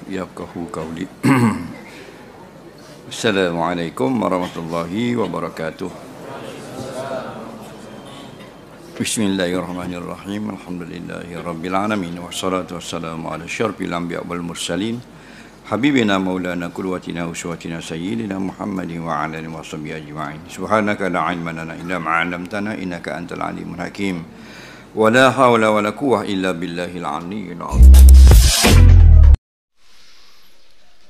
yafqahu qawli. Assalamualaikum warahmatullahi wabarakatuh. Bismillahirrahmanirrahim. Alhamdulillahi rabbil alamin. Wassalatu wassalamu ala syarfil anbiya wal mursalin. Habibina maulana qudwatina uswatina sayyidina Muhammadin wa ala alihi washabihi ajma'in. Subhanaka la ilma lana illa ma 'allamtana innaka antal alimul hakim. Wa la hawla wa la quwwata illa billahil aliyyil azim.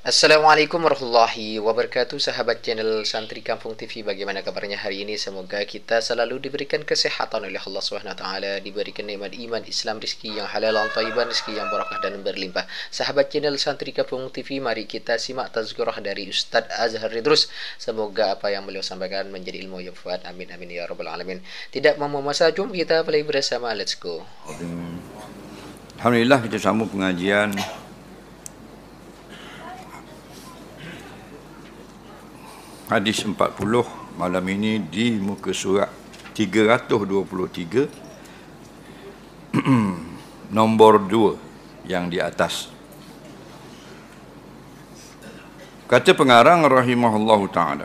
Assalamualaikum warahmatullahi wabarakatuh. Sahabat channel Santri Kampung TV, bagaimana kabarnya hari ini? Semoga kita selalu diberikan kesehatan oleh Allah SWT, diberikan nikmat iman, Islam, rezeki yang halal, thayyiban, rezeki yang barakah dan berlimpah. Sahabat channel Santri Kampung TV, mari kita simak tazkirah dari Ustadz Azhar Idrus. Semoga apa yang beliau sampaikan menjadi ilmu yang manfaat. Amin amin ya rabbal alamin. Tidak membuang masa, jom kita play bersama. Let's go. Alhamdulillah, kita sambung pengajian hadis 40 malam ini di muka surat 323 nombor 2 yang di atas. Kata pengarang rahimahullahu ta'ala,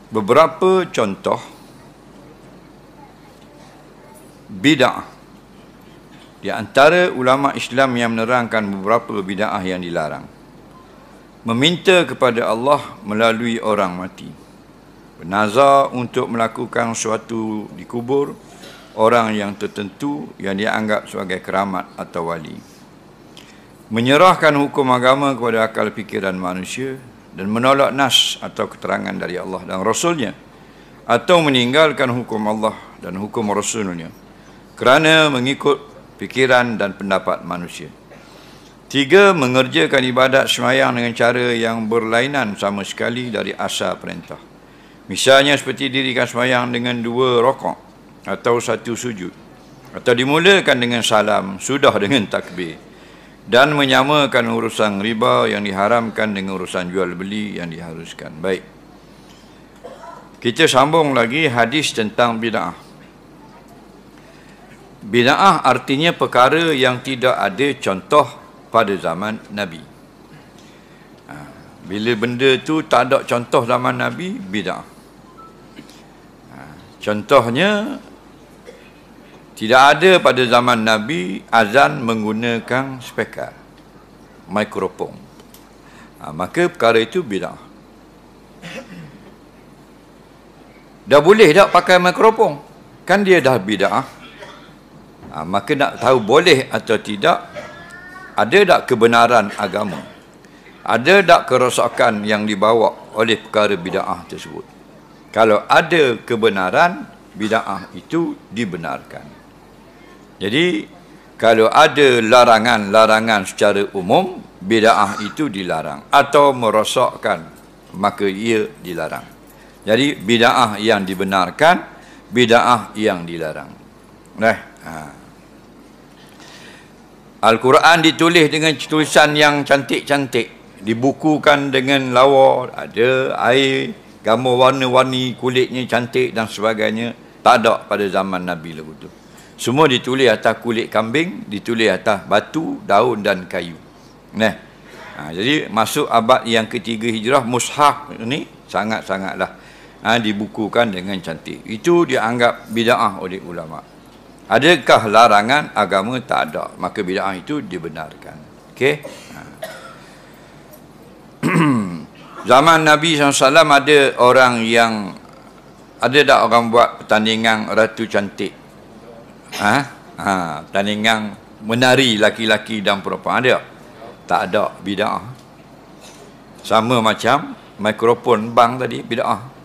beberapa contoh bid'ah di antara ulama Islam yang menerangkan beberapa bid'ah yang dilarang. Meminta kepada Allah melalui orang mati. Bernazar untuk melakukan sesuatu di kubur orang yang tertentu yang dianggap sebagai keramat atau wali. Menyerahkan hukum agama kepada akal fikiran manusia dan menolak nas atau keterangan dari Allah dan Rasulnya, atau meninggalkan hukum Allah dan hukum Rasulnya kerana mengikut fikiran dan pendapat manusia. 3. Mengerjakan ibadat sembahyang dengan cara yang berlainan sama sekali dari asal perintah. Misalnya seperti dirikan sembahyang dengan 2 rakaat atau 1 sujud, atau dimulakan dengan salam, sudah dengan takbir, dan menyamakan urusan riba yang diharamkan dengan urusan jual beli yang diharuskan. Baik, kita sambung lagi hadis tentang bid'ah. Bid'ah artinya perkara yang tidak ada contoh pada zaman Nabi. Bila benda tu tak ada contoh zaman Nabi, bid'ah. Contohnya, tidak ada pada zaman Nabi azan menggunakan speaker, mikrofon. Maka perkara itu bid'ah. Dah boleh tak pakai mikrofon? Kan dia dah bid'ah. Maka nak tahu boleh atau tidak, ada tak kebenaran agama, ada tak kerosakan yang dibawa oleh perkara bid'ah tersebut. Kalau ada kebenaran, bid'ah itu dibenarkan. Jadi kalau ada larangan-larangan secara umum, bid'ah itu dilarang, atau merosakkan, maka ia dilarang. Jadi bid'ah yang dibenarkan, bid'ah yang dilarang. Al-Quran ditulis dengan tulisan yang cantik-cantik, dibukukan dengan lawa, ada air, gambar warna-warni, kulitnya cantik dan sebagainya. Tak ada pada zaman Nabi lagu tu. Semua ditulis atas kulit kambing, ditulis atas batu, daun dan kayu. Jadi masuk abad yang ketiga Hijrah, mushaf ni sangat-sangatlah dibukukan dengan cantik. Itu dianggap bid'ah oleh ulama. Adakah larangan agama? Tak ada. Maka bid'ah itu dibenarkan. Okey. Zaman Nabi SAW ada orang yang, ada tak orang buat pertandingan ratu cantik? Pertandingan menari laki-laki dan perempuan, ada? Tak ada, bid'ah. Sama macam mikrofon bang tadi, bid'ah.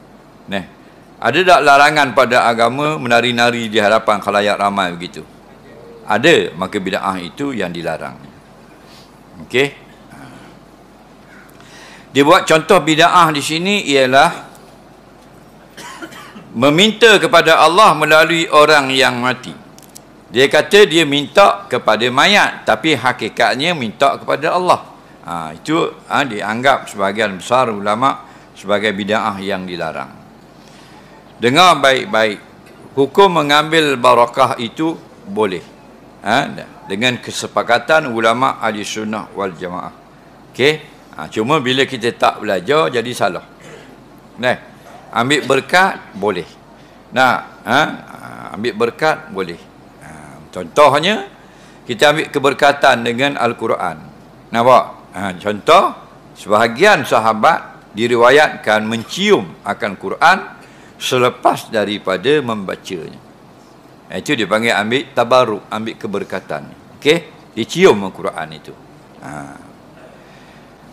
Ada tak larangan pada agama menari-nari di hadapan khalayak ramai begitu? Ada, maka bid'ah itu yang dilarang. Okey. Dia buat contoh bid'ah di sini ialah meminta kepada Allah melalui orang yang mati. Dia kata dia minta kepada mayat, tapi hakikatnya minta kepada Allah. Itu dianggap sebahagian besar ulama sebagai bid'ah yang dilarang. Dengar baik-baik, hukum mengambil barakah itu boleh. dengan kesepakatan ulama ahli sunnah wal jamaah. Okey, cuma bila kita tak belajar jadi salah. Nah, ambil berkat boleh. Ambil berkat boleh. Contohnya kita ambil keberkatan dengan Al-Quran. Nampak? Contoh, sebahagian sahabat diriwayatkan mencium akan Quran selepas daripada membacanya. Itu dipanggil ambil tabaruk, ambil keberkatan. Okey, dicium Al-Quran itu.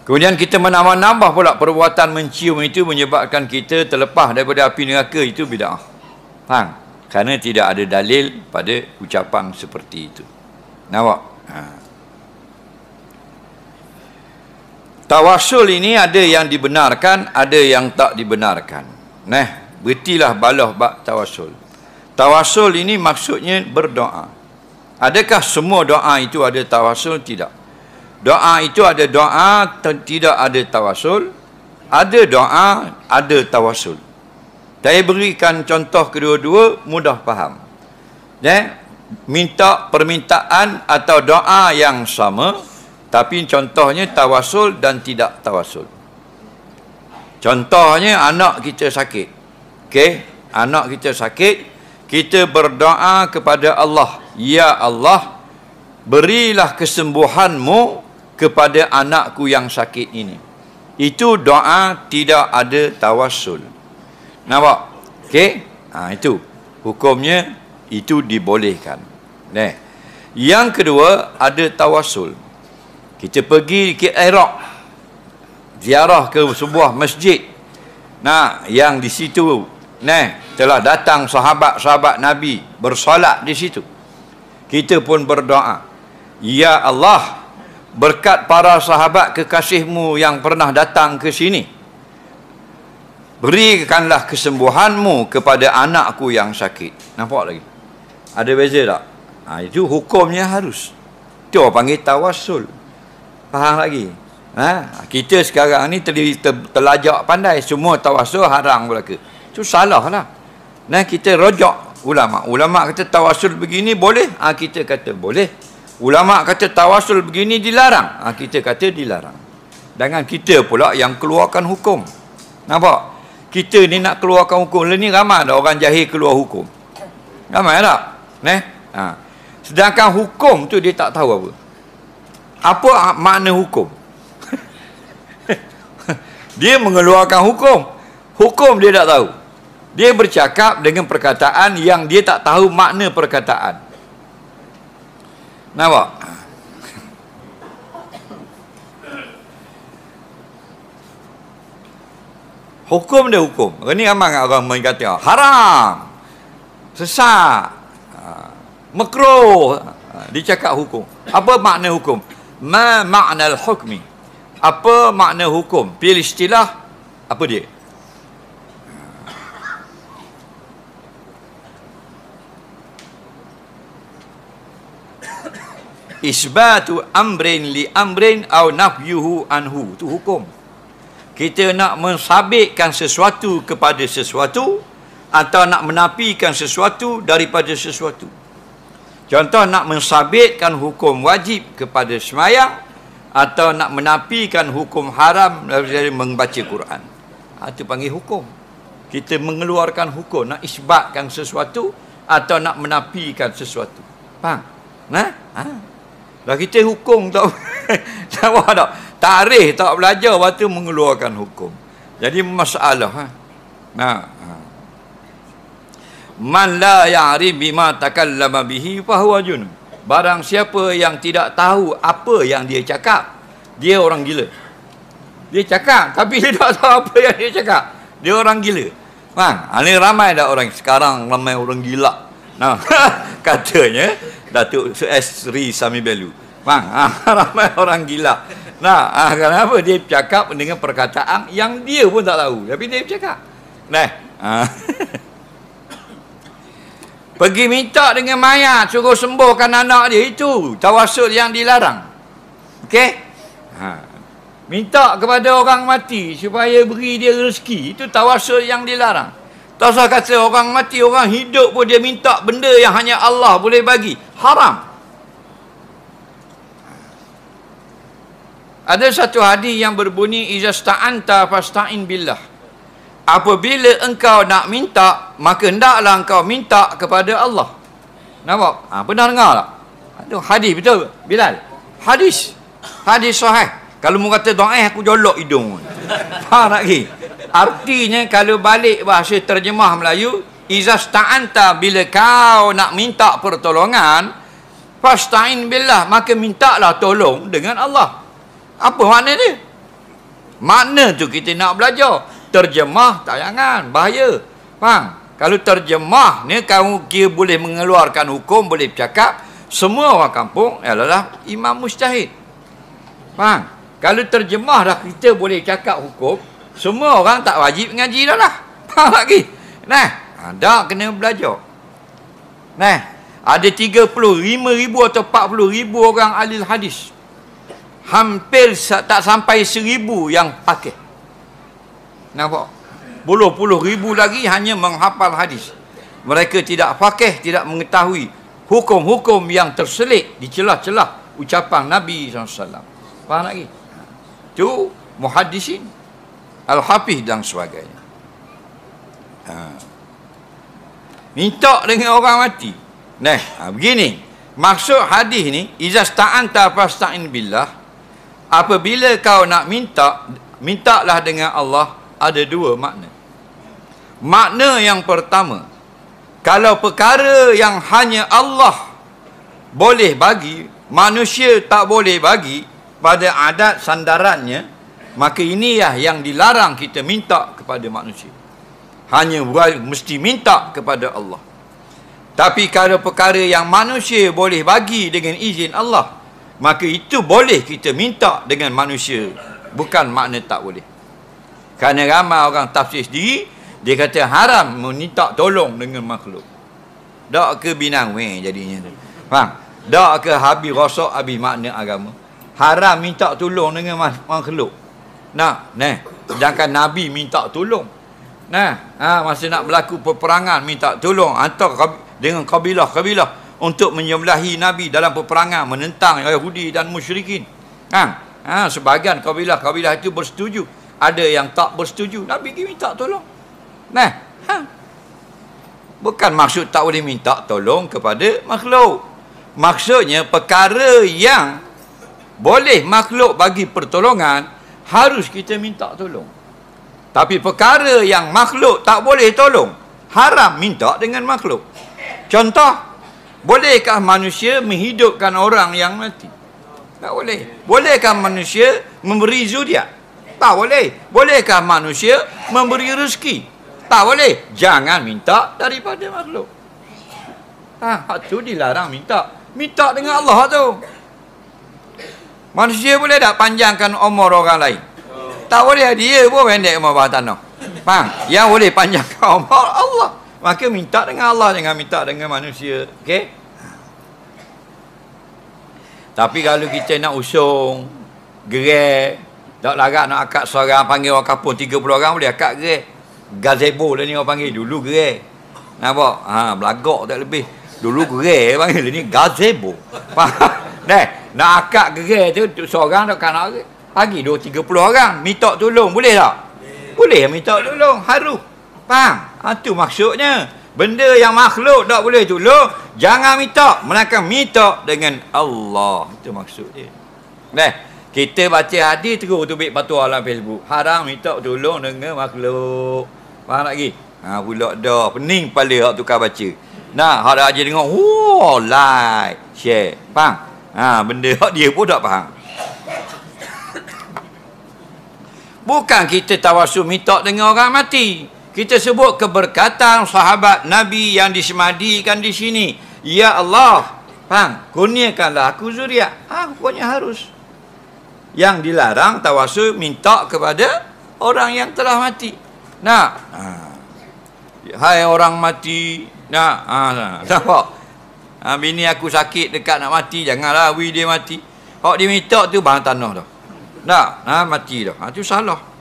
Kemudian kita menambah-nambah pula perbuatan mencium itu menyebabkan kita terlepas daripada api neraka, itu bid'ah. Faham? Kerana tidak ada dalil pada ucapan seperti itu. Nampak? Tawasul ini ada yang dibenarkan, ada yang tak dibenarkan. Bertilah balah bab tawasul. Tawasul ini maksudnya berdoa. Adakah semua doa itu ada tawasul? Tidak. Doa itu ada doa, tidak ada tawasul. Ada doa, ada tawasul. Saya berikan contoh kedua-dua, mudah faham. Minta permintaan atau doa yang sama, tapi contohnya tawasul dan tidak tawasul. Contohnya anak kita sakit. Okey, anak kita sakit, kita berdoa kepada Allah, ya Allah, berilah kesembuhanmu kepada anakku yang sakit ini. Itu doa, tidak ada tawasul. Nampak? Okey? Itu hukumnya, itu dibolehkan. Yang kedua, ada tawasul. Kita pergi ke Iraq, ziarah ke sebuah masjid. Yang di situ telah datang sahabat-sahabat Nabi bersolat di situ. Kita pun berdoa, ya Allah, berkat para sahabat kekasihmu yang pernah datang ke sini, berikanlah kesembuhanmu kepada anakku yang sakit. Nampak lagi? Ada beza tak? Itu hukumnya harus. Itu orang panggil tawasul. Faham lagi? Kita sekarang ni terlajak pandai, semua tawasul haram belaka. Itu salah lah. Kita rojak ulama. Ulama kata tawasul begini boleh, kita kata boleh. Ulama kata tawasul begini dilarang, kita kata dilarang. Dengan kita pula yang keluarkan hukum. Nampak? Kita ni nak keluarkan hukum. Ni ramai dah orang jahil keluar hukum. Ramai tak? Sedangkan hukum tu dia tak tahu apa. Apa makna hukum? Dia mengeluarkan hukum. Hukum dia tak tahu. Dia bercakap dengan perkataan yang dia tak tahu makna perkataan. Nampak? Hukum dia hukum. Ini ramai orang mengatakan haram, sesat, makruh. Dia cakap hukum. Apa makna hukum? Ma makna al-hukmi. Apa makna hukum? Pilih istilah, apa dia? Isbatu amrin li amrin au nafyuhu anhu. Itu hukum. Kita nak mensabitkan sesuatu kepada sesuatu atau nak menafikan sesuatu daripada sesuatu. Contoh, nak mensabitkan hukum wajib kepada sembahyang atau nak menafikan hukum haram dari membaca Quran. Itu panggil hukum. Kita mengeluarkan hukum, nak isbatkan sesuatu atau nak menafikan sesuatu. Faham? Dah kita hukum tak sama tak? Tarikh tak belajar, lepas tu mengeluarkan hukum. Jadi masalah. Man la ya'rif bima takallama bihi fahuwa junun. Barang siapa yang tidak tahu apa yang dia cakap, dia orang gila. Dia cakap tapi dia tak tahu apa yang dia cakap, dia orang gila. Ini ramai dah orang sekarang, ramai orang gila. Katanya Datuk Sri Sami Belu. Ramai orang gila. Kenapa dia cakap dengan perkataan yang dia pun tak tahu, tapi dia cakap. Pergi minta dengan mayat suruh sembuhkan anak dia, itu tawasul yang dilarang. Okey? Minta kepada orang mati supaya beri dia rezeki, itu tawasul yang dilarang. Tak usah kata orang mati, orang hidup pun dia minta benda yang hanya Allah boleh bagi. Haram. Ada satu hadis yang berbunyi izasta'anta fasta'in billah. Apabila engkau nak minta, maka hendaklah engkau minta kepada Allah. Nampak? Pernah dengar tak? Itu hadis betul, Bilal. Hadis sahih. Kalau mu kata doa aku jolok hidung. Faham tak lagi? Artinya kalau balik bahasa terjemah Melayu, izasta'anta, bila kau nak minta pertolongan, fasta'in billah, maka mintalah tolong dengan Allah. Apa makna dia? Makna tu kita nak belajar. Terjemah tak jangan, bahaya. Faham? Kalau terjemah ni kamu kira boleh mengeluarkan hukum, boleh bercakap, semua orang kampung adalah imam mujtahid. Faham? Kalau terjemah dah kita boleh cakap hukum, semua orang tak wajib ngaji dah lah. Faham lagi? Nah, dah kena belajar. Nah, ada 35,000 atau 40,000 orang ahli hadis. Hampir tak sampai 1,000 yang pakai. Nampak? Puluh ribu lagi hanya menghafal hadis. Mereka tidak pakai, tidak mengetahui hukum-hukum yang terselit di celah-celah ucapan Nabi SAW. Faham lagi? Itu muhaddisin, al-hafiz dan sebagainya. Minta dengan orang mati. Nah, begini. Maksud hadis ni, izasta'anta fasta'in billah. Apabila kau nak minta, mintalah dengan Allah. Ada dua makna. Makna yang pertama, kalau perkara yang hanya Allah boleh bagi, manusia tak boleh bagi pada adat sandarannya, maka inilah yang dilarang kita minta kepada manusia. Hanya mesti minta kepada Allah. Tapi kalau perkara yang manusia boleh bagi dengan izin Allah, maka itu boleh kita minta dengan manusia. Bukan makna tak boleh. Kerana ramai orang tafsir sendiri, dia kata haram meminta tolong dengan makhluk. Tak ke binang jadinya tu. Faham? Tak ke habis rosak, habis makna agama. Haram minta tolong dengan makhluk. Nah, sedangkan Nabi minta tolong. Masa nak berlaku peperangan minta tolong hantar dengan kabilah-kabilah untuk menyembelahi Nabi dalam peperangan menentang Yahudi dan musyrikin. Sebahagian kabilah-kabilah itu bersetuju, ada yang tak bersetuju. Nabi pergi minta tolong. Bukan maksud tak boleh minta tolong kepada makhluk. Maksudnya perkara yang boleh makhluk bagi pertolongan harus kita minta tolong. Tapi perkara yang makhluk tak boleh tolong, haram minta dengan makhluk. Contoh, bolehkah manusia menghidupkan orang yang mati? Tak boleh. Bolehkah manusia memberi zuriat? Tak boleh. Bolehkah manusia memberi rezeki? Tak boleh. Jangan minta daripada makhluk. Itu dilarang minta. Minta dengan Allah tu. Manusia boleh tak panjangkan umur orang lain? Tak boleh. Dia pun pendek umur bawah tanah. Faham? Yang boleh panjangkan umur Allah. Maka minta dengan Allah, jangan minta dengan manusia. Okey? Tapi kalau kita nak usung gerai, tak larat nak akad seorang, panggil orang kampung 30 orang boleh akad gerai. Gazebo lah ni orang panggil. Dulu gerai. Nampak? Belagak tak lebih. Dulu gerai panggil ni gazebo. Faham? Nak akad gerai tu seorang tak nak pagi 2-30 orang minta tolong, boleh tak? Boleh minta tolong, harus. Faham? Itu maksudnya. Benda yang makhluk tak boleh tolong, jangan minta, melainkan minta dengan Allah. Itu maksud dia. Kita baca hadis terus tu baik patuah dalam Facebook. Haram minta tolong dengan makhluk. Faham lagi? Pula dah pening kepala hak tukar baca. Hak dah aja dengar, like, share. Faham? Benda hak dia pun tak faham. Bukan kita tawasul minta dengan orang mati. Kita sebut keberkatan sahabat Nabi yang disemadikan di sini. Ya Allah, faham? Kurniakanlah aku zuriat. Pokoknya harus. Yang dilarang tawasul minta kepada orang yang telah mati. Hai orang mati. Nampak? Bini aku sakit dekat nak mati, janganlah dia mati. Hak dia minta tu bang tanah dah. Mati dah. Itu salah.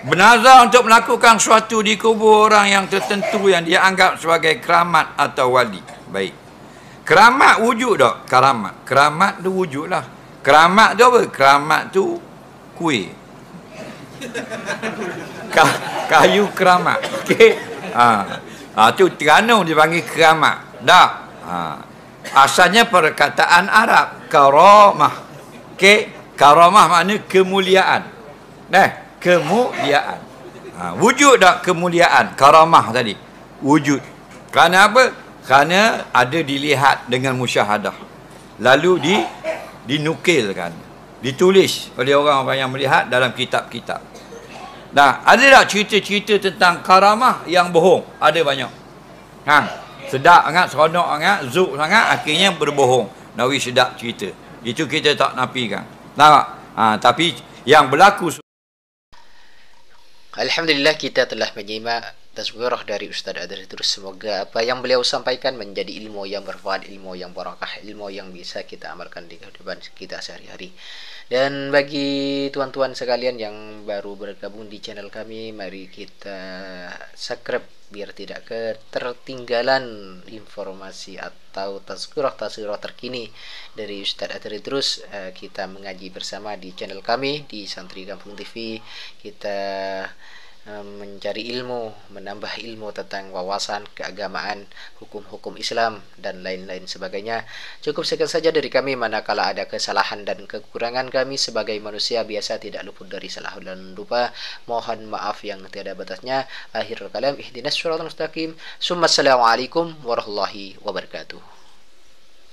Bernazar untuk melakukan sesuatu di kubur orang yang tertentu yang dia anggap sebagai keramat atau wali. Baik. Keramat wujud tak? Keramat tu wujud lah. Keramat tu apa? Keramat tu kuih. Kayu keramat. Okey. Tu Terengganu dipanggil keramat. Dah. Asalnya perkataan Arab karamah. Okey, karamah makna kemuliaan. Kemuliaan. Wujud tak kemuliaan karamah tadi? Wujud. Kerana apa? Kerana ada dilihat dengan musyahadah. Lalu dinukilkan, ditulis oleh orang-orang yang melihat dalam kitab-kitab. Nah, ada tak cerita-cerita tentang karamah yang bohong? Ada banyak. Sedap sangat, seronok sangat, zuk sangat, akhirnya berbohong. Nawi sedap cerita. Itu kita tak nafikan. Tapi yang berlaku. Alhamdulillah, kita telah menyimak tazkirah dari Ustaz Adri Idrus. Semoga apa yang beliau sampaikan menjadi ilmu yang bermanfaat, ilmu yang barakah, ilmu yang bisa kita amalkan di kehidupan kita sehari-hari. Dan bagi tuan-tuan sekalian yang baru bergabung di channel kami, mari kita subscribe biar tidak ketertinggalan informasi atau tazkirah terkini dari Ustaz Adri Idrus. Kita mengaji bersama di channel kami di Santri Kampung TV. Kita mencari ilmu, menambah ilmu tentang wawasan keagamaan, hukum-hukum Islam dan lain-lain sebagainya. Cukup sekian saja dari kami. Manakala ada kesalahan dan kekurangan, kami sebagai manusia biasa tidak luput dari salah dan lupa. Mohon maaf yang tiada batasnya. Akhirul kalam, ihdinas siratal mustaqim. Assalamualaikum warahmatullahi wabarakatuh.